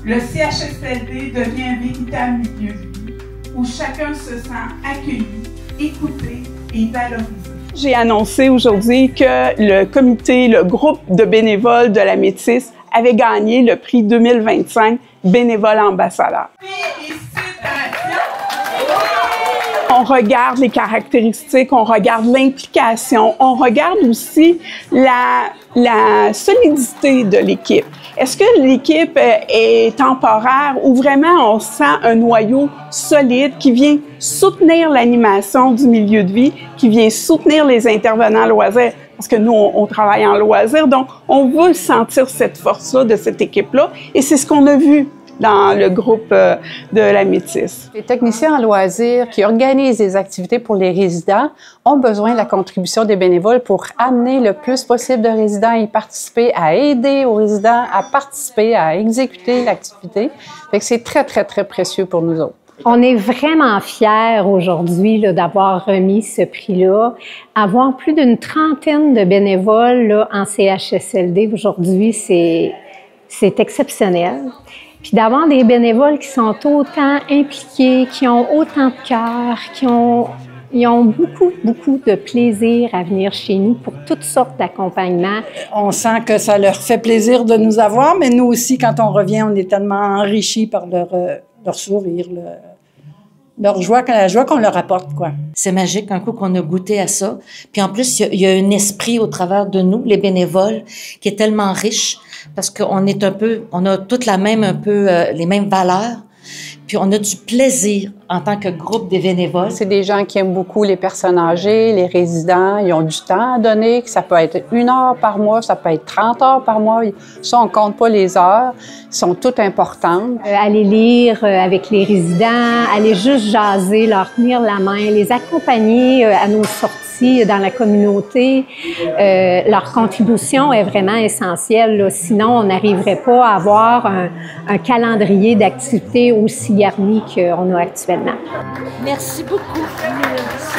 le CHSLD devient un véritable milieu de vie où chacun se sent accueilli, écouté et valorisé. J'ai annoncé aujourd'hui que le groupe de bénévoles de la Métis avait gagné le prix 2025 Bénévole ambassadeur. On regarde les caractéristiques, on regarde l'implication, on regarde aussi la solidité de l'équipe. Est-ce que l'équipe est temporaire ou vraiment on sent un noyau solide qui vient soutenir l'animation du milieu de vie, qui vient soutenir les intervenants loisirs? Parce que nous, on travaille en loisirs, donc on veut sentir cette force-là de cette équipe-là et c'est ce qu'on a vu dans le groupe de la Métis. Les techniciens en loisirs qui organisent des activités pour les résidents ont besoin de la contribution des bénévoles pour amener le plus possible de résidents à y participer, à aider aux résidents à participer, à exécuter l'activité. Fait que c'est très, très, très précieux pour nous autres. On est vraiment fiers aujourd'hui d'avoir remis ce prix-là. Avoir plus d'une trentaine de bénévoles là, en CHSLD aujourd'hui, c'est exceptionnel. Puis d'avoir des bénévoles qui sont autant impliqués, qui ont autant de cœur, ils ont beaucoup de plaisir à venir chez nous pour toutes sortes d'accompagnements. On sent que ça leur fait plaisir de nous avoir, mais nous aussi, quand on revient, on est tellement enrichis par leur sourire, leur joie, la joie qu'on leur apporte, quoi. C'est magique un coup qu'on a goûté à ça. Puis en plus, il y a un esprit au travers de nous, les bénévoles, qui est tellement riche parce qu'on est on a toutes les mêmes valeurs. Puis on a du plaisir en tant que groupe des bénévoles. C'est des gens qui aiment beaucoup les personnes âgées, les résidents. Ils ont du temps à donner, que ça peut être 1 heure par mois, ça peut être 30 heures par mois. Ça, on compte pas les heures. Elles sont toutes importantes. Aller lire avec les résidents, aller juste jaser, leur tenir la main, les accompagner à nos sorties dans la communauté. Leur contribution est vraiment essentielle, là. Sinon, on n'arriverait pas à avoir un calendrier d'activités aussi garni qu'on a actuellement. Merci beaucoup. Merci.